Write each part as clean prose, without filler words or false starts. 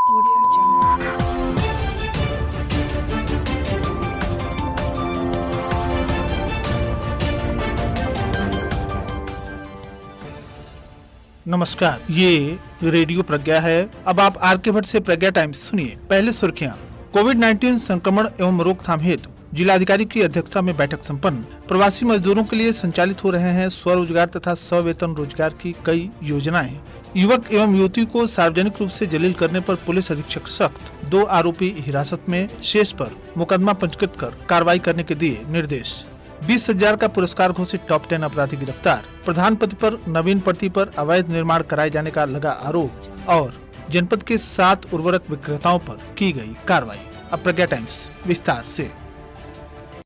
Audio Jungle. नमस्कार, ये radio प्रज्ञा है। अब आप आर के भट्ट से प्रज्ञा टाइम्स सुनिए। पहले सुर्खियां। कोविड-19 संक्रमण एवं रोकथाम हेतु जिलाधिकारी की अध्यक्षता में बैठक संपन्न। प्रवासी मजदूरों के लिए संचालित हो रहे हैं स्वरोजगार तथा सवेतन रोजगार की कई योजनाएं। युवक एवं युवती को सार्वजनिक रूप से जलील करने पर पुलिस अधीक्षक सख्त। 2 आरोपी हिरासत में, शेष पर मुकदमा पंजीकृत कर कार्रवाई करने के दिए निर्देश। 20,000 का पुरस्कार घोषित टॉप 10 अपराधी गिरफ्तार। प्रधान पति पर नवीन पति पर अवैध निर्माण कराए जाने का लगा आरोप और जनपद के 7 उर्वरक विक्रेताओं पर की गई कार्रवाई। अब प्रज्ञा टाइम्स विस्तार से।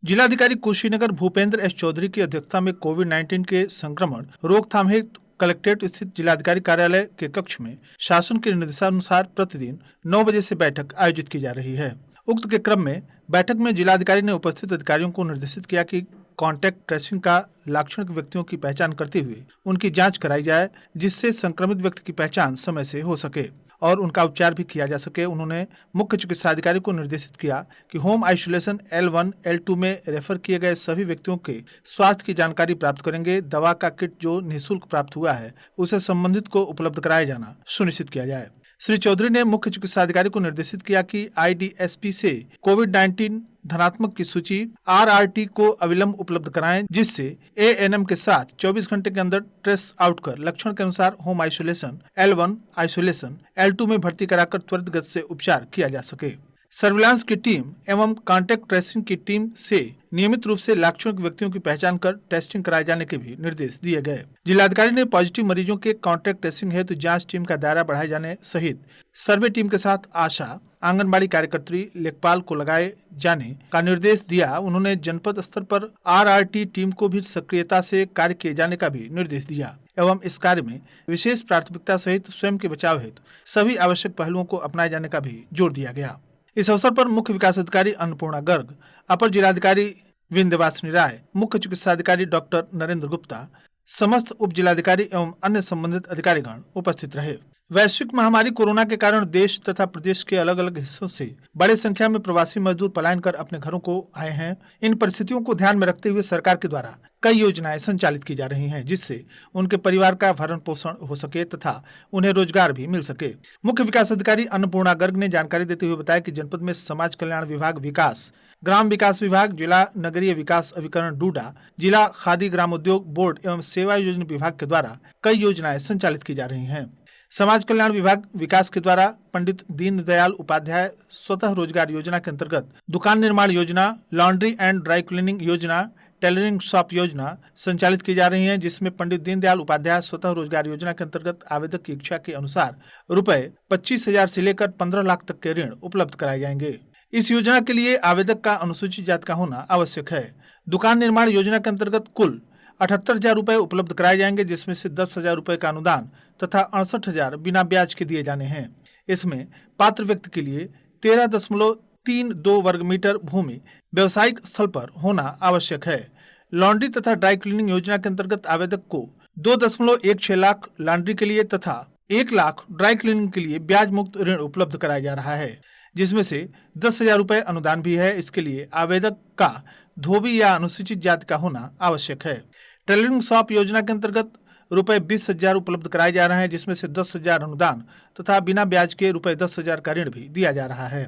जिलाधिकारी कुशीनगर भूपेंद्र एस चौधरी की अध्यक्षता में कोविड-19 के संक्रमण रोकथाम हेतु कलेक्ट्रेट स्थित जिलाधिकारी कार्यालय के कक्ष में शासन के निर्देशानुसार प्रतिदिन 9 बजे से बैठक आयोजित की जा रही है। उक्त के क्रम में बैठक में जिलाधिकारी ने उपस्थित अधिकारियों को निर्देशित किया कि कॉन्टैक्ट ट्रेसिंग का लाक्षणिक व्यक्तियों की पहचान करते हुए उनकी जांच कराई जाए, जिससे संक्रमित व्यक्ति की पहचान समय से हो सके और उनका उपचार भी किया जा सके। उन्होंने मुख्य चिकित्सा अधिकारी को निर्देशित किया कि होम आइसोलेशन L1, L2 में रेफर किए गए सभी व्यक्तियों के स्वास्थ्य की जानकारी प्राप्त करेंगे। दवा का किट जो निःशुल्क प्राप्त हुआ है उसे संबंधित को उपलब्ध कराया जाना सुनिश्चित किया जाए। श्री चौधरी ने मुख्य चिकित्सा अधिकारी को निर्देशित किया कि IDSP से कोविड-19 धनात्मक की सूची RRT को अविलंब उपलब्ध कराएं, जिससे ANM के साथ 24 घंटे के अंदर ट्रेस आउट कर लक्षण के अनुसार home isolation L1, isolation L2 में भर्ती कराकर त्वरित गति से उपचार किया जा सके। सर्विलांस की टीम एवं कॉन्टैक्ट ट्रेसिंग की टीम से नियमित रूप से लाक्षणिक व्यक्तियों की पहचान कर टेस्टिंग कराए जाने के भी निर्देश दिए गए। जिलाधिकारी ने पॉजिटिव मरीजों के कॉन्टैक्ट ट्रेसिंग हेतु जांच टीम का दायरा बढ़ाए जाने सहित सर्वे टीम के साथ आशा, आंगनबाड़ी कार्यकर्त्री, लेखपाल को लगाए जाने का निर्देश दिया। उन्होंने जनपद स्तर पर RRT टीम को भी सक्रियता से कार्य किए जाने का भी निर्देश दिया एवं इस कार्य में विशेष प्राथमिकता सहित स्वयं के बचाव हेतु सभी आवश्यक पहलुओं को अपनाए जाने का भी जोर दिया गया। इस अवसर पर मुख्य विकास अधिकारी अन्नपूर्णा गर्ग, अपर जिलाधिकारी विंध्यवासिनी राय, मुख्य चिकित्सा अधिकारी डॉक्टर नरेंद्र गुप्ता, समस्त उप जिलाधिकारी एवं अन्य संबंधित अधिकारीगण उपस्थित रहे। वैश्विक महामारी कोरोना के कारण देश तथा प्रदेश के अलग अलग हिस्सों से बड़े संख्या में प्रवासी मजदूर पलायन कर अपने घरों को आए हैं। इन परिस्थितियों को ध्यान में रखते हुए सरकार के द्वारा कई योजनाएं संचालित की जा रही हैं, जिससे उनके परिवार का भरण पोषण हो सके तथा उन्हें रोजगार भी मिल सके। मुख्य विकास अधिकारी अन्नपूर्णा गर्ग ने जानकारी देते हुए बताया कि जनपद में समाज कल्याण विभाग विकास, ग्राम विकास विभाग, जिला नगरीय विकास अभिकरण डूडा, जिला खादी ग्राम उद्योग बोर्ड एवं सेवा योजना विभाग के द्वारा कई योजनाएं संचालित की जा रही हैं। समाज कल्याण विभाग विकास के द्वारा पंडित दीनदयाल उपाध्याय स्वतः रोजगार योजना के अंतर्गत दुकान निर्माण योजना, लॉन्ड्री एंड ड्राई क्लीनिंग योजना, टेलरिंग शॉप योजना संचालित की जा रही है, जिसमें पंडित दीनदयाल उपाध्याय स्वतः रोजगार योजना के अंतर्गत आवेदक की इच्छा के अनुसार रुपए 25,000 से लेकर 15 लाख तक के ऋण उपलब्ध कराए जाएंगे। इस योजना के लिए आवेदक का अनुसूचित जाति का होना आवश्यक है। दुकान निर्माण योजना के अंतर्गत कुल 78,000 रुपए उपलब्ध कराए जाएंगे, जिसमें से 10,000 रुपए का अनुदान तथा 68,000 बिना ब्याज के दिए जाने हैं। इसमें पात्र व्यक्ति के लिए 13.32 वर्ग मीटर भूमि व्यवसायिक स्थल पर होना आवश्यक है। लॉन्ड्री तथा ड्राई क्लीनिंग योजना के अंतर्गत आवेदक को 2.16 लाख लॉन्ड्री के लिए तथा 1 लाख ड्राई क्लीनिंग के लिए ब्याज मुक्त ऋण उपलब्ध कराया जा रहा है, जिसमें से 10,000 रुपए अनुदान भी है। इसके लिए आवेदक का धोबी या अनुसूचित जाति का होना आवश्यक है। टेलरिंग शॉप योजना के अंतर्गत रुपए 20,000 उपलब्ध कराए जा रहे हैं, जिसमें से 10,000 अनुदान तथा बिना ब्याज के रुपए 10,000 का ऋण भी दिया जा रहा है।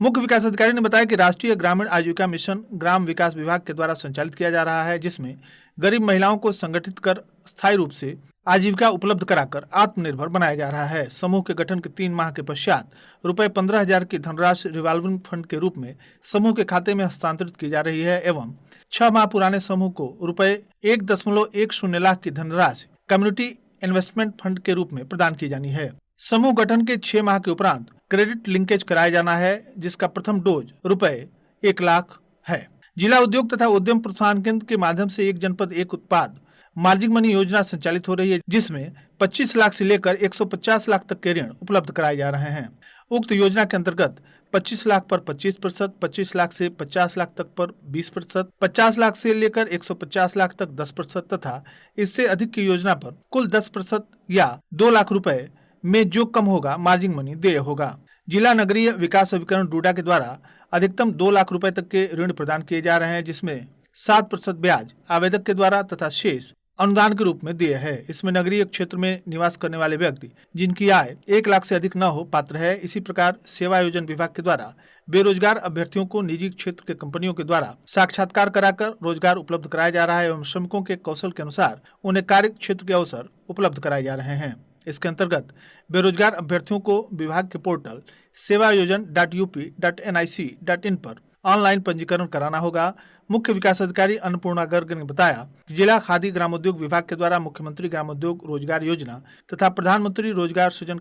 मुख्य विकास अधिकारी ने बताया कि राष्ट्रीय ग्रामीण आजीविका मिशन ग्राम विकास विभाग के द्वारा संचालित किया जा रहा है, जिसमें गरीब महिलाओं को संगठित कर स्थायी रूप से आजीविका उपलब्ध कराकर आत्मनिर्भर बनाया जा रहा है। समूह के गठन के 3 माह के पश्चात रुपए 15,000 की धनराशि रिवॉल्विंग फंड के रूप में समूह के खाते में हस्तांतरित की जा रही है एवं 6 माह पुराने समूह को रुपए 1.10 लाख की धनराशि कम्युनिटी इन्वेस्टमेंट फंड के रूप में प्रदान की जानी है। समूह गठन के 6 माह के उपरांत क्रेडिट लिंकेज कराया जाना है, जिसका प्रथम डोज रुपए 1 लाख है। जिला उद्योग तथा उद्यम प्रोत्साहन केंद्र के माध्यम से एक जनपद एक उत्पाद मार्जिन मनी योजना संचालित हो रही है, जिसमें 25 लाख से लेकर 150 लाख तक के ऋण उपलब्ध कराए जा रहे हैं। उक्त योजना के अंतर्गत 25 लाख पर 25%, 25 लाख से 50 लाख तक पर 20%, 50 लाख से लेकर 150 लाख तक 10% तथा इससे अधिक की योजना पर कुल 10% या 2 लाख रुपए में जो कम होगा मार्जिन मनी देय होगा। जिला नगरीय विकास अभिकरण डूडा के द्वारा अधिकतम 2 लाख रुपए तक के ऋण प्रदान किए जा रहे हैं, जिसमें 7% ब्याज आवेदक के द्वारा तथा शेष अनुदान के रूप में दिए है। इसमें नगरीय क्षेत्र में निवास करने वाले व्यक्ति जिनकी आय 1 लाख से अधिक न हो पात्र है। इसी प्रकार सेवा आयोजन विभाग के द्वारा बेरोजगार अभ्यर्थियों को निजी क्षेत्र के कंपनियों के द्वारा साक्षात्कार कराकर रोजगार उपलब्ध कराया जा रहा है एवं श्रमिकों के कौशल के अनुसार उन्हें कार्य क्षेत्र के अवसर उपलब्ध कराए जा रहे हैं। इसके अंतर्गत बेरोजगार अभ्यर्थियों को विभाग के पोर्टल sevayojan.up.nic.in पर ऑनलाइन पंजीकरण कराना होगा। मुख्य विकास अधिकारी अन्नपूर्णा गर्ग ने बताया कि जिला खादी ग्रामोद्योग विभाग के द्वारा मुख्यमंत्री ग्रामोद्योग रोजगार योजना तथा प्रधानमंत्री रोजगार सृजन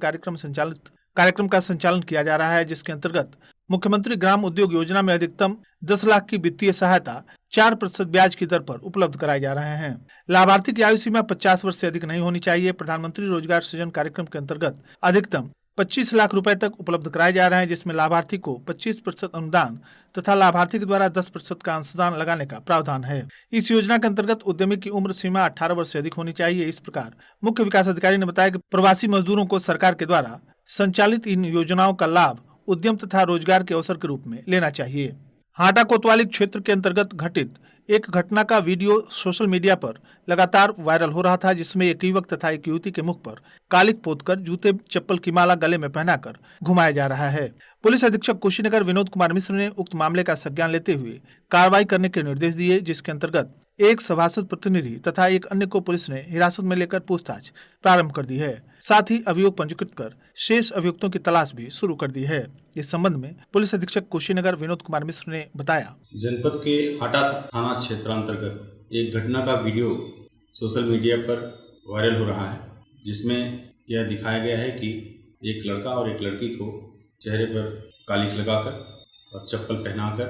कार्यक्रम का संचालन किया जा रहा है, जिसके अंतर्गत मुख्यमंत्री ग्राम उद्योग योजना में अधिकतम 10 लाख की वित्तीय सहायता 4% ब्याज की दर पर उपलब्ध कराए जा रहे हैं। लाभार्थी की आयु सीमा 50 वर्ष से अधिक नहीं होनी चाहिए। प्रधानमंत्री रोजगार सृजन कार्यक्रम के अंतर्गत अधिकतम 25 लाख रुपए तक उपलब्ध कराए जा रहे हैं, जिसमें लाभार्थी को 25% अनुदान तथा लाभार्थी के द्वारा 10% का अंशदान लगाने का प्रावधान है। इस योजना के अंतर्गत उद्यमी की उम्र सीमा 18 वर्ष से अधिक होनी चाहिए। इस प्रकार मुख्य विकास अधिकारी ने बताया कि प्रवासी मजदूरों को सरकार के द्वारा संचालित इन योजनाओं का लाभ उद्यम तथा रोजगार के अवसर के रूप में लेना चाहिए। हाटा कोतवाली क्षेत्र के अंतर्गत घटित एक घटना का वीडियो सोशल मीडिया पर लगातार वायरल हो रहा था, जिसमें एक युवक तथा एक युवती के मुख पर कालिक पोतकर जूते चप्पल की माला गले में पहनाकर घुमाया जा रहा है। पुलिस अधीक्षक कुशीनगर विनोद कुमार मिश्र ने उक्त मामले का संज्ञान लेते हुए कार्रवाई करने के निर्देश दिए, जिसके अंतर्गत एक सभासद प्रतिनिधि तथा एक अन्य को पुलिस ने हिरासत में लेकर पूछताछ प्रारंभ कर दी है। साथ ही अभियोग पंजीकृत कर शेष अभियुक्तों की तलाश भी शुरू कर दी है। इस संबंध में पुलिस अधीक्षक कुशीनगर विनोद कुमार मिश्र ने बताया, जनपद के हाटा थाना क्षेत्र अंतर्गत एक घटना का वीडियो सोशल मीडिया पर वायरल हो रहा है, जिसमें यह दिखाया गया है कि एक लड़का और एक लड़की को चेहरे पर कालिख लगाकर और चप्पल पहनाकर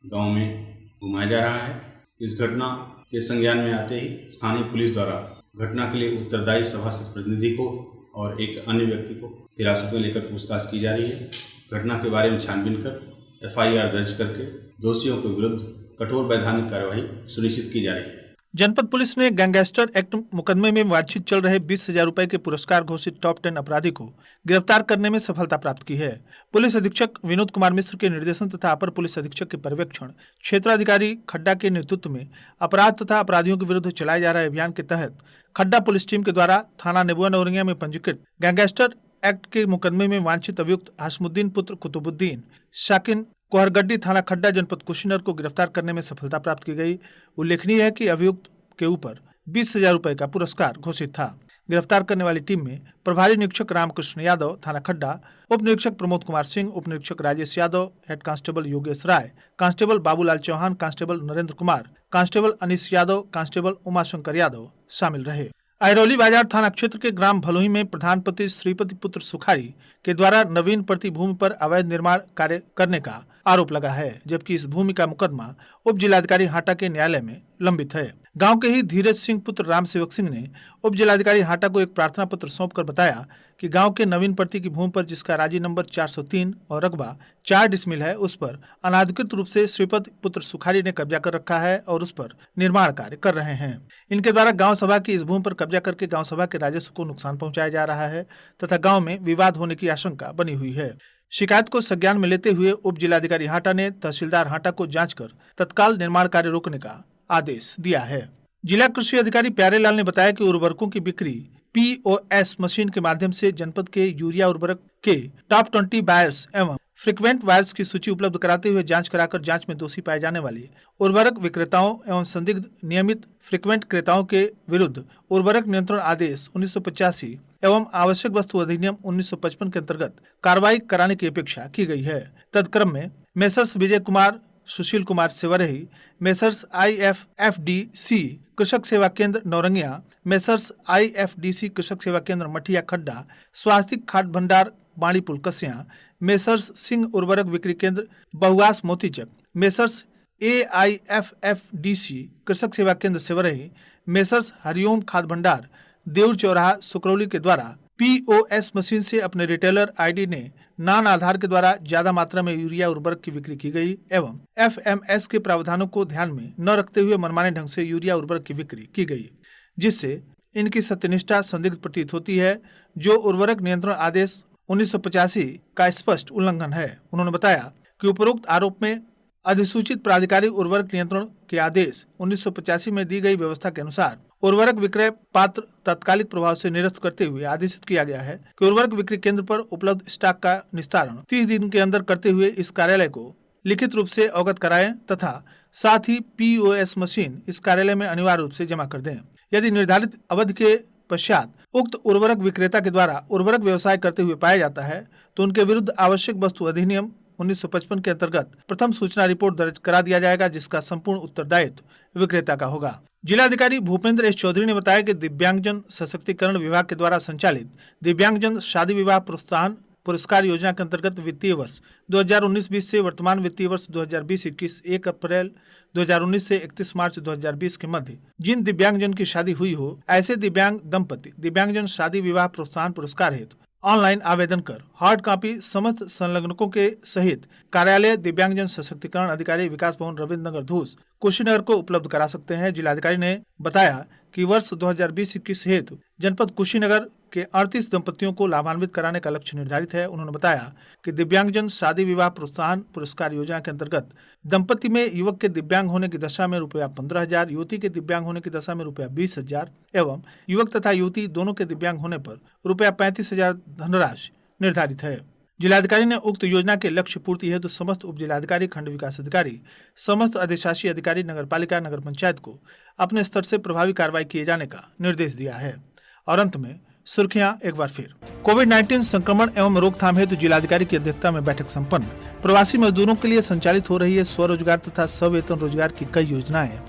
गांव में घुमाया जा रहा है। इस घटना के संज्ञान में आते ही स्थानीय पुलिस द्वारा घटना के लिए उत्तरदायी सभासद प्रतिनिधि को और एक अन्य व्यक्ति को हिरासत में लेकर पूछताछ की जा रही है। घटना के बारे में छानबीन कर FIR दर्ज करके दोषियों के विरुद्ध कठोर वैधानिक कार्यवाही सुनिश्चित की जा रही है। जनपद पुलिस ने गैंगस्टर एक्ट मुकदमे में वांछित चल रहे 20,000 रुपए के पुरस्कार घोषित टॉप 10 अपराधी को गिरफ्तार करने में सफलता प्राप्त की है। पुलिस अधीक्षक विनोद कुमार मिश्र के निर्देशन तथा अपर पुलिस अधीक्षक के पर्यवेक्षण क्षेत्राधिकारी खड्डा के नेतृत्व में अपराध तथा अपराधियों के विरुद्ध चलाए जा रहे अभियान के तहत खड्डा पुलिस टीम के द्वारा थाना नेबुआ नौरंगिया में पंजीकृत गैंगस्टर एक्ट के मुकदमे में वांछित अभियुक्त हाशमुद्दीन पुत्र कुतुबुद्दीन शाकिन कोहरगड्डी थाना खड्डा जनपद कुशीनगर को गिरफ्तार करने में सफलता प्राप्त की गई। उल्लेखनीय है कि अभियुक्त के ऊपर 20,000 रुपए का पुरस्कार घोषित था। गिरफ्तार करने वाली टीम में प्रभारी निरीक्षक रामकृष्ण यादव थाना खड्डा, उप निरीक्षक प्रमोद कुमार सिंह, उप निरीक्षक Rajesh Yadav, head constable Yogesh Rai, constable Babulal Chauhan, constable Narendra Kumar, constable Anish Yadav, constable Umashankar Yadav शामिल रहे। अहिरौली बाजार थाना क्षेत्र के ग्राम भलोही में प्रधानपति श्रीपति पुत्र सुखारी के द्वारा नवीन प्रति भूमि पर अवैध निर्माण कार्य करने का आरोप लगा है, जबकि इस भूमि का मुकदमा उप जिलाधिकारी हाटा के न्यायालय में लंबित है। गांव के ही धीरज सिंह पुत्र राम सेवक सिंह ने उप जिलाधिकारी हाटा को एक प्रार्थना पत्र सौंपकर बताया कि गांव के नवीन प्रति की भूमि पर जिसका राजी नंबर 403 और रकबा 4 डिसमिल है, उस पर अनाधिकृत रूप से श्रीपति पुत्र सुखारी ने कब्जा कर रखा है और उस पर निर्माण कार्य कर रहे हैं। इनके द्वारा गांव सभा की इस भूमि पर कब्जा करके गांव सभा के राजस्व को नुकसान पहुंचाया जा रहा है तथा गांव में विवाद होने की आशंका बनी हुई है। शिकायत को संज्ञान में लेते हुए उप जिलाधिकारी हाटा ने तहसीलदार हाटा को जांच कर तत्काल निर्माण कार्य रोकने का आदेश दिया है। जिला कृषि अधिकारी प्यारेलाल ने बताया कि उर्वरकों की बिक्री POS मशीन के माध्यम से जनपद के यूरिया उर्वरक के टॉप 20 बायर्स एवं फ्रीक्वेंट बायर्स की सूची उपलब्ध कराते हुए जांच कराकर जांच में दोषी पाए जाने वाले उर्वरक विक्रेताओं एवं संदिग्ध नियमित फ्रीक्वेंट क्रेताओं के विरुद्ध उर्वरक नियंत्रण आदेश 1985 एवं आवश्यक वस्तु अधिनियम 1955 के अंतर्गत कार्रवाई कराने की अपेक्षा की गई है। तत्क्रम में messrs Vijay Kumar, Sushil Kumar Sewarhi, messrs IFFDC कृषक सेवा केंद्र नौरंगिया, मेसर्स IFDC कृषक सेवा केंद्र मठिया खड्डा, स्वास्तिक खाद भंडार बाणीपुल कस्या, मेसर्स सिंह उर्वरक बिक्री केंद्र बहुआस मोतीचक, मेसर्स AIFFDC कृषक सेवा केंद्र सेवरही, मेसर्स हरिओम खाद भंडार देउर चौराहा सुकरौली के द्वारा POS मशीन से अपने रिटेलर ID ने नान आधार के द्वारा ज्यादा मात्रा में यूरिया उर्वरक की बिक्री की गई एवं FMS के प्रावधानों को ध्यान में न रखते हुए मनमाने ढंग से यूरिया उर्वरक की बिक्री की गई, जिससे इनकी सत्यनिष्ठा संदिग्ध प्रतीत होती है। जो उर्वरक नियंत्रण आदेश 1985 का स्पष्ट उल्लंघन है। उन्होंने बताया कि उपरोक्त आरोप में अधिसूचित प्राधिकारी उर्वरक नियंत्रण के आदेश 1985 में दी गई व्यवस्था के अनुसार उर्वरक विक्रय पात्र तात्कालिक प्रभाव से निरस्त करते हुए आदेशित किया गया है कि उर्वरक बिक्री केंद्र पर उपलब्ध स्टॉक का निस्तारण 30 दिन के अंदर करते हुए इस कार्यालय को लिखित रूप से अवगत कराएं तथा साथ ही POS मशीन इस कार्यालय में अनिवार्य रूप से जमा कर दें। यदि निर्धारित अवधि के पश्चात उक्त उर्वरक विक्रेता के द्वारा उर्वरक व्यवसाय करते हुए पाया जाता है तो उनके विरुद्ध आवश्यक वस्तु अधिनियम 1955 के अंतर्गत प्रथम सूचना रिपोर्ट दर्ज करा दिया जाएगा, जिसका संपूर्ण उत्तरदायित्व विक्रेता का होगा। जिलाधिकारी भूपेंद्र एस चौधरी ने बताया कि दिव्यांगजन सशक्तिकरण विभाग के द्वारा संचालित दिव्यांगजन शादी विवाह प्रोत्साहन पुरस्कार योजना के अंतर्गत वित्तीय वर्ष 2019-20 से वर्तमान वित्तीय वर्ष 2020-21 1 अप्रैल 2019 से 31 मार्च 2020 के मध्य जिन दिव्यांगजन की शादी हुई हो ऐसे दिव्यांग दंपति दिव्यांगजन शादी विवाह प्रोत्साहन पुरस्कार हेतु ऑनलाइन आवेदन कर हार्ड कॉपी समस्त संलग्नकों के सहित कार्यालय दिव्यांगजन सशक्तिकरण अधिकारी विकास भवन रविंद्र नगर धूस कुशीनगर को उपलब्ध करा सकते हैं। जिलाधिकारी ने बताया कि वर्ष 2020-21 हेतु जनपद कुशीनगर के 38 दंपतियों को लाभान्वित कराने का लक्ष्य निर्धारित है। उन्होंने बताया कि दिव्यांगजन शादी विवाह प्रोत्साहन पुरस्कार योजना के अंतर्गत दंपति में युवक के दिव्यांग होने की दशा में ₹15,000, युवती के दिव्यांग होने की दशा में ₹20,000 एवं युवक तथा युवती दोनों के दिव्यांग होने पर ₹35,000 धनराशि निर्धारित है। जिलाधिकारी ने उक्त योजना के लक्ष्य पूर्ति हेतु समस्त उप जिलाधिकारी, खंड विकास अधिकारी, समस्त अधिशासी अधिकारी, नगर पालिका, नगर पंचायत को अपने स्तर से प्रभावी कार्रवाई किए जाने का निर्देश दिया है। और अंत में सुर्खियां एक बार फिर। कोविड-19 संक्रमण एवं रोकथाम हेतु जिलाधिकारी की अध्यक्षता में बैठक संपन्न। प्रवासी मजदूरों के लिए संचालित हो रही है स्वरोजगार तथा सवेतन रोजगार की कई योजनाएं।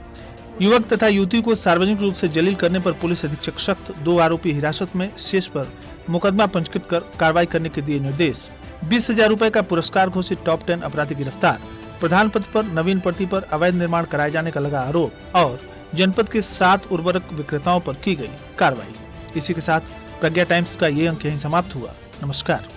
युवक तथा युवती को सार्वजनिक रूप से जलील करने पर पुलिस अधीक्षक सख्त, 2 आरोपी हिरासत में, शेष पर मुकदमा पंजीकृत कर कार्रवाई करने के दिए निर्देश। 20,000 रुपए का पुरस्कार घोषित टॉप 10 अपराधी गिरफ्तार। प्रधान पद पर नवीन पट्टी पर अवैध निर्माण कराए जाने का लगा आरोप। और जनपद के 7 उर्वरक विक्रेताओं पर की गई कार्रवाई। इसी के साथ प्रज्ञा टाइम्स का ये अंक यहीं समाप्त हुआ। नमस्कार।